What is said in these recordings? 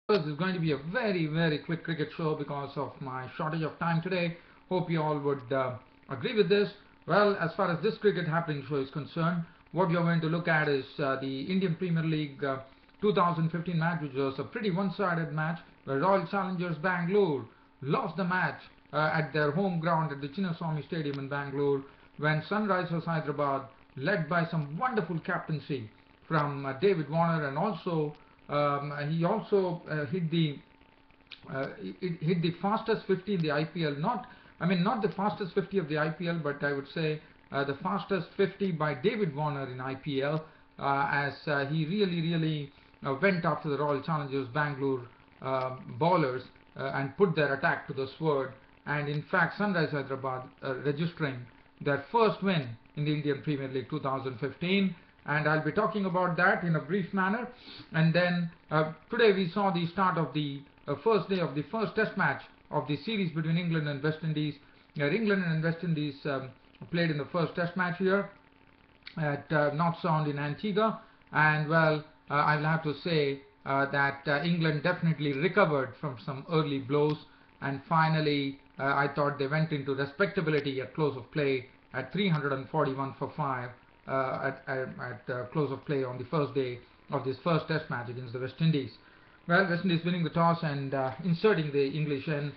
This is going to be a very quick cricket show because of my shortage of time today. Hope you all would agree with this. Well, as far as this cricket happening show is concerned, what you're going to look at is the Indian Premier League 2015 match, which was a pretty one-sided match where Royal Challengers Bangalore lost the match at their home ground at the Chinnaswamy Stadium in Bangalore when Sunrisers Hyderabad, led by some wonderful captaincy from David Warner, and also he also hit the fastest 50 in the IPL. Not the fastest 50 of the IPL, but I would say the fastest 50 by David Warner in IPL, as he really went after the Royal Challengers Bangalore bowlers and put their attack to the sword. And in fact, Sunrisers Hyderabad registering their first win in the Indian Premier League 2015. And I'll be talking about that in a brief manner. And then today we saw the start of the first day of the first test match of the series between England and West Indies. England and West Indies played in the first test match here at North Sound in Antigua. And well, I'll have to say that England definitely recovered from some early blows, and finally I thought they went into respectability at close of play at 341 for 5 at close of play on the first day of this first test match against the West Indies. Well, West Indies winning the toss and inserting the English in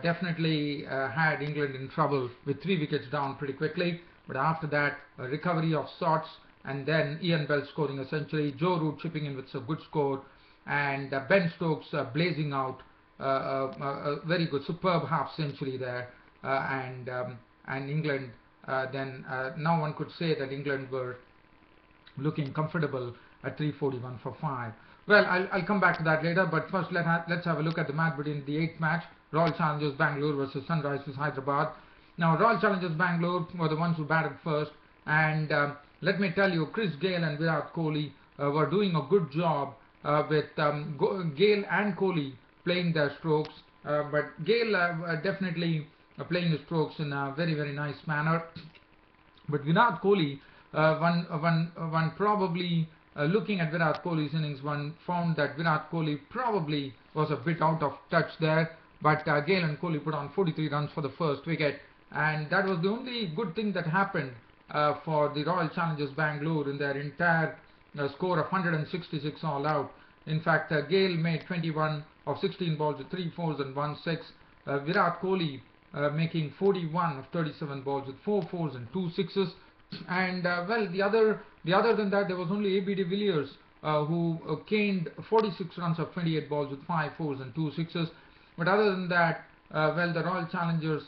definitely had England in trouble with 3 wickets down pretty quickly. But after that, a recovery of sorts, and then Ian Bell scoring a century, Joe Root chipping in with a good score, and Ben Stokes blazing out a very good, superb half century there, and England then now one could say that England were looking comfortable at 341 for 5. Well, I'll come back to that later, but first let's have a look at the match between the 8th match, Royal Challengers Bangalore versus Sunrisers Hyderabad. Now, Royal Challengers Bangalore were the ones who batted first, and let me tell you, Chris Gayle and Virat Kohli were doing a good job with Gayle and Kohli playing their strokes, but Gayle definitely playing his strokes in a very nice manner. But Virat Kohli, one probably looking at Virat Kohli's innings, one found that Virat Kohli probably was a bit out of touch there. But Gayle and Kohli put on 43 runs for the first wicket, and that was the only good thing that happened for the Royal Challengers Bangalore in their entire score of 166 all out. In fact, Gayle made 21 of 16 balls with 3 fours and 1 6. Virat Kohli making 41 of 37 balls with 4 fours and 2 sixes. And well, the other than that, there was only A.B. de Villiers who caned 46 runs of 28 balls with 5 fours and 2 sixes. But other than that, well, the Royal Challengers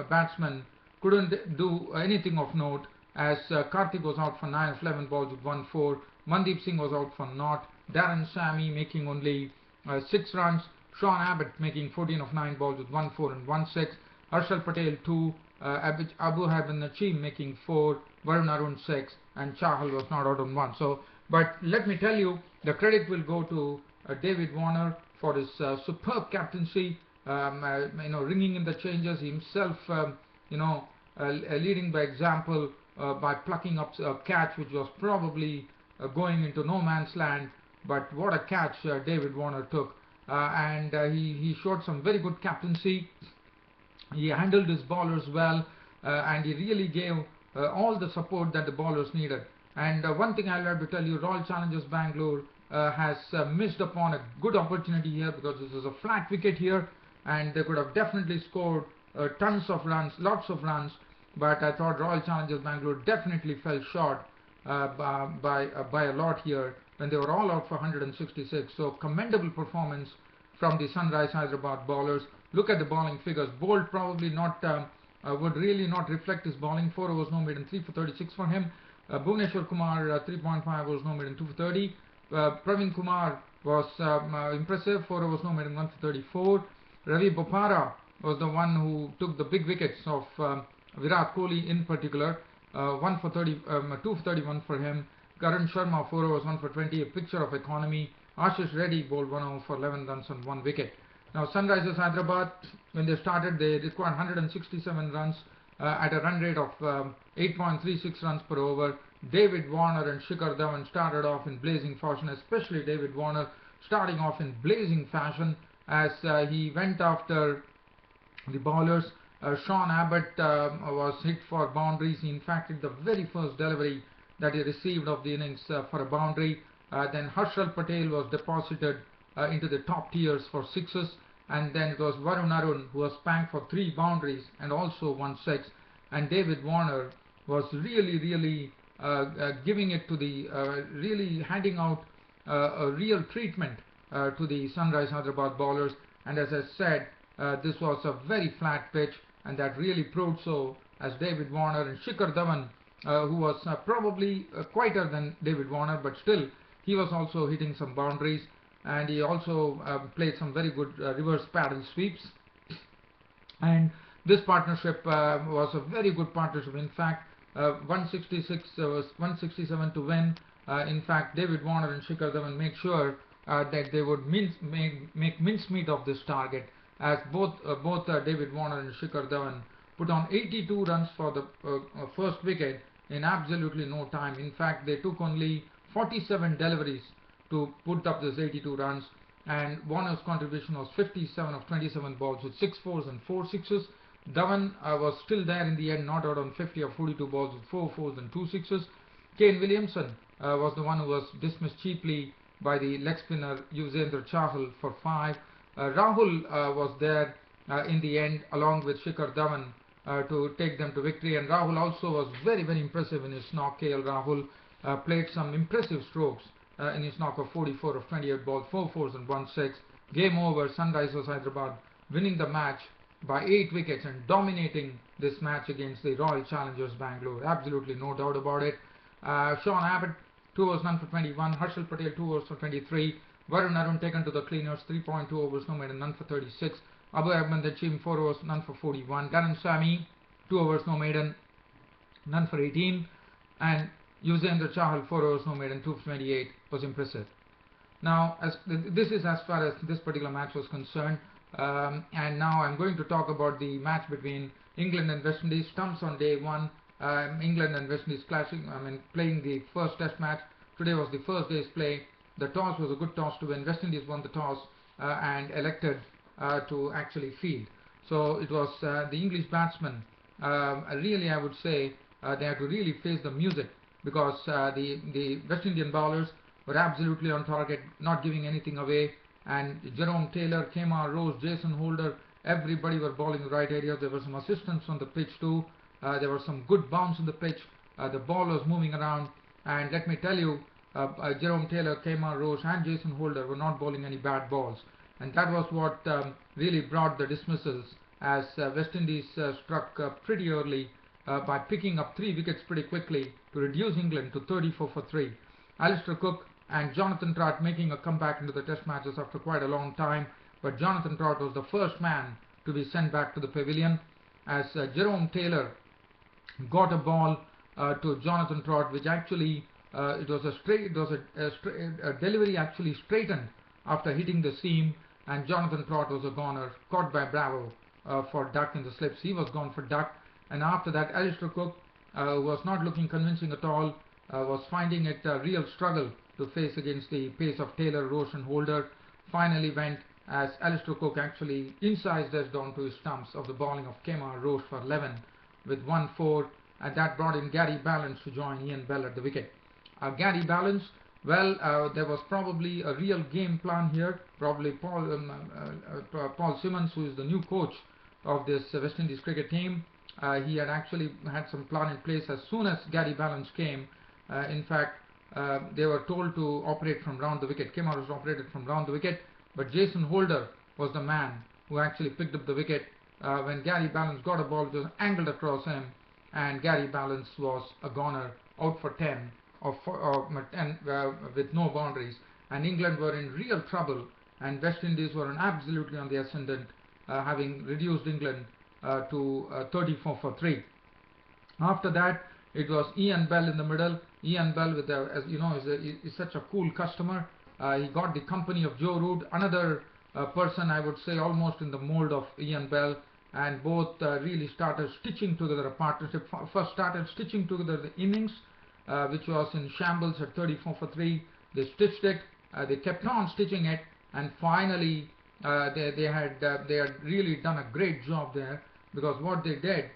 batsmen couldn't do anything of note, as Karthik was out for 9 of 11 balls with 1 4. Mandeep Singh was out for naught. Darren Sammy making only 6 runs. Sean Abbott making 14 of 9 balls with 1 4 and 1 6. Harshal Patel 2. Abu Habib Nachim making 4. Varun Arun 6. And Chahal was not out on 1. So, but let me tell you, the credit will go to David Warner for his superb captaincy, ringing in the changes himself, leading by example by plucking up a catch which was probably going into no man's land. But what a catch David Warner took, and he showed some very good captaincy. He handled his bowlers well, and he really gave all the support that the bowlers needed. And one thing I'll have to tell you, Royal Challengers Bangalore has missed upon a good opportunity here, because this is a flat wicket here and they could have definitely scored tons of runs, lots of runs. But I thought Royal Challengers Bangalore definitely fell short by a lot here when they were all out for 166. So commendable performance from the Sunrisers Hyderabad bowlers. Look at the bowling figures. Bolt probably not would really not reflect his bowling. 4 overs no maiden, 3 for 36 for him. Bhuvneshwar Kumar 3.5 overs no maiden, 2 for 30. Praveen Kumar was impressive, 4 overs no maiden, 1 for 34. Ravi Bopara was the one who took the big wickets of Virat Kohli in particular. 1 for 30, 2 for 31 for him. Karan Sharma 4 overs 1 for 20, a picture of economy. Ashish Reddy bowled 1 over for 11 runs on 1 wicket. Now Sunrisers Hyderabad, when they started, they required 167 runs at a run rate of 8.36 runs per over. David Warner and Shikhar Dhawan started off in blazing fashion, especially David Warner starting off in blazing fashion as he went after the bowlers. Sean Abbott was hit for boundaries. He in fact hit the very first delivery that he received of the innings for a boundary. Then Harshal Patel was deposited into the top tiers for sixes, and then it was Varun Arun who was spanked for 3 boundaries and also 1 6, and David Warner was really giving it to the really handing out a real treatment to the Sunrisers Hyderabad bowlers. And as I said, this was a very flat pitch, and that really proved so, as David Warner and Shikhar Dhawan, who was probably quieter than David Warner, but still he was also hitting some boundaries, and he also played some very good reverse paddle sweeps. And this partnership was a very good partnership. In fact, 166 was 167 to win. In fact, David Warner and Shikhar Dhawan made sure that they would make mincemeat of this target, as both David Warner and Shikhar Dhawan put on 82 runs for the first wicket in absolutely no time. In fact, they took only 47 deliveries to put up this 82 runs, and Warner's contribution was 57 of 27 balls with 6 fours and 4 sixes. Dhawan was still there in the end, not out on 50 of 42 balls with 4 fours and 2 sixes. Kane Williamson was the one who was dismissed cheaply by the leg spinner Yuzvendra Chahal for 5. Rahul was there in the end along with Shikhar Dhawan to take them to victory, and Rahul also was very impressive in his knock. KL Rahul played some impressive strokes in his knock of 44 of 28 balls, 4 fours and 1 6. Game over, Sunrisers Hyderabad winning the match by 8 wickets and dominating this match against the Royal Challengers Bangalore. Absolutely no doubt about it. Sean Abbott, 2 overs none for 21. Harshal Patel, 2 overs for 23. Varun Arun taken to the cleaners, 3.2 overs, no maiden, none for 36. Abu Ahmed Achim, 4 overs, none for 41. Darren Sammy, 2 overs, no maiden, none for 18. And Yuzvendra Chahal, 4 overs, no maiden, 2 for 28, was impressive. Now, this is as far as this particular match was concerned. And now I'm going to talk about the match between England and West Indies. Stumps on day 1. England and West Indies playing the first test match. Today was the first day's play. The toss was a good toss to win. West Indies won the toss and elected to actually field. So it was the English batsmen, really I would say, they had to really face the music, because the West Indian bowlers were absolutely on target, not giving anything away. And Jerome Taylor, Kemar Rose, Jason Holder, everybody were bowling the right area. There were some assistants on the pitch too. There were some good bounce in the pitch. The ball was moving around, and let me tell you, Jerome Taylor, Kemar Rose and Jason Holder were not bowling any bad balls, and that was what really brought the dismissals, as West Indies struck pretty early by picking up 3 wickets pretty quickly to reduce England to 34 for 3. Alistair Cook and Jonathan Trott making a comeback into the test matches after quite a long time, but Jonathan Trott was the first man to be sent back to the pavilion, as Jerome Taylor got a ball to Jonathan Trott, which actually it was a delivery actually straightened after hitting the seam, and Jonathan Trott was a goner, caught by Bravo for duck in the slips. He was gone for duck, and after that Alistair Cook, who was not looking convincing at all, was finding it a real struggle to face against the pace of Taylor, Roche and Holder. Finally went as Alistair Cook actually incised us down to his stumps of the bowling of Kemar Roche for 11 with 1-4, and that brought in Gary Ballance to join Ian Bell at the wicket. Gary Ballance, well, there was probably a real game plan here. Probably Paul Simmons, who is the new coach of this West Indies cricket team, he had actually had some plan in place as soon as Gary Ballance came. In fact, they were told to operate from round the wicket. Kemar was operated from round the wicket, but Jason Holder was the man who actually picked up the wicket when Gary Ballance got a ball. It was angled across him, and Gary Ballance was a goner, out for 10 with no boundaries. And England were in real trouble, and West Indies were absolutely on the ascendant, having reduced England to 34 for 3. After that, it was Ian Bell in the middle. Ian Bell, with as you know, is such a cool customer. He got the company of Joe Root, another person I would say almost in the mold of Ian Bell, and both really started stitching together a partnership. First started stitching together the innings, which was in shambles at 34 for 3. They stitched it, they kept on stitching it, and finally they had really done a great job there, because what they did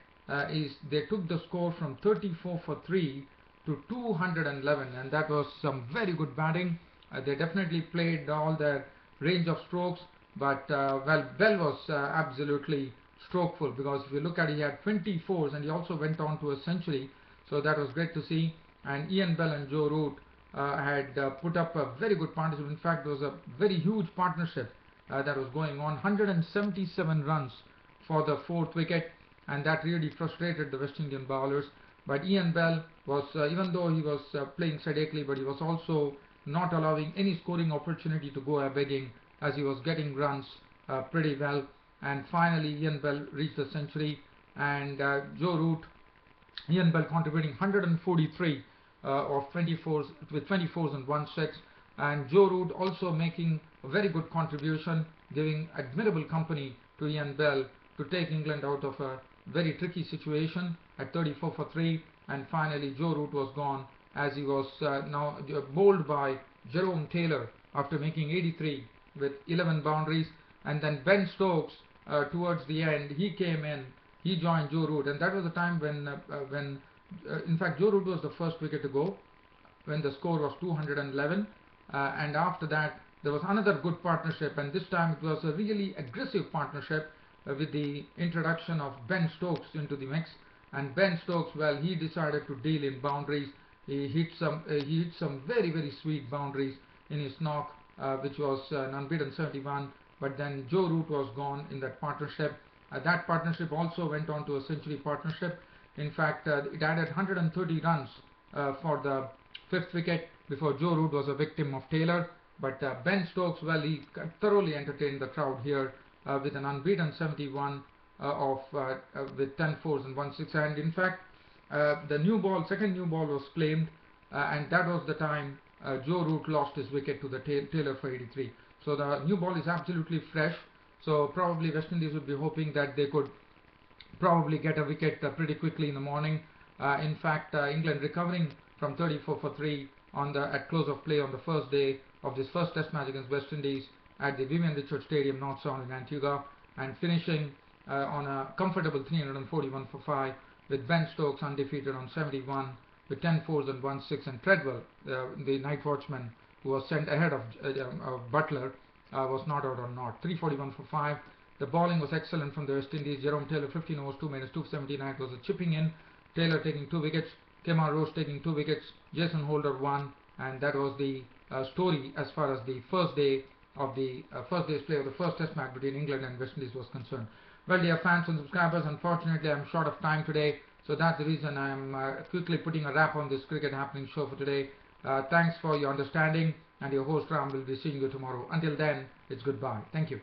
is they took the score from 34 for 3 to 211, and that was some very good batting. They definitely played all their range of strokes, but well, Bell was absolutely strokeful, because if you look at it, he had 24s and he also went on to a century, so that was great to see. And Ian Bell and Joe Root had put up a very good partnership. In fact, there was a very huge partnership that was going on, 177 runs for the fourth wicket, and that really frustrated the West Indian bowlers. But Ian Bell was, even though he was playing sedately, but he was also not allowing any scoring opportunity to go begging, as he was getting runs pretty well. And finally Ian Bell reached the century, and Joe Root, Ian Bell contributing 143 of 24s with 24s and 1/6, and Joe Root also making a very good contribution, giving admirable company to Ian Bell to take England out of a very tricky situation at 34 for 3. And finally Joe Root was gone, as he was now bowled by Jerome Taylor after making 83 with 11 boundaries. And then Ben Stokes, towards the end, he came in, he joined Joe Root, and that was the time when in fact Joe Root was the first wicket to go when the score was 211, and after that there was another good partnership, and this time it was a really aggressive partnership with the introduction of Ben Stokes into the mix. And Ben Stokes, well, he decided to deal in boundaries. He hit some very sweet boundaries in his knock, which was an unbeaten 71. But then Joe Root was gone in that partnership. That partnership also went on to a century partnership. In fact, it added 130 runs for the fifth wicket before Joe Root was a victim of Taylor. But Ben Stokes, well, he thoroughly entertained the crowd here with an unbeaten 71 with 10 fours and 1/6. And in fact, the second new ball was claimed, and that was the time Joe Root lost his wicket to the Taylor for 83. So the new ball is absolutely fresh. So probably West Indies would be hoping that they could probably get a wicket pretty quickly in the morning. In fact, England recovering from 34 for 3 at close of play on the first day of this first Test match against West Indies at the Vivian Richards Stadium, North Sound in Antigua, and finishing on a comfortable 341 for 5 with Ben Stokes undefeated on 71 with 10 fours and 1/6, and Treadwell, the night watchman who was sent ahead of Butler, was not out on naught. 341 for 5. The bowling was excellent from the West Indies. Jerome Taylor 15 overs 2 minutes 279 was a chipping in. Taylor taking 2 wickets, Kemar Roach taking 2 wickets, Jason Holder 1, and that was the story as far as the first day's play of the first Test match between England and West Indies was concerned. Well, dear fans and subscribers, unfortunately I'm short of time today, so that's the reason I'm quickly putting a wrap on this Cricket Happening show for today. Thanks for your understanding, and your host Ram will be seeing you tomorrow. Until then, it's goodbye. Thank you.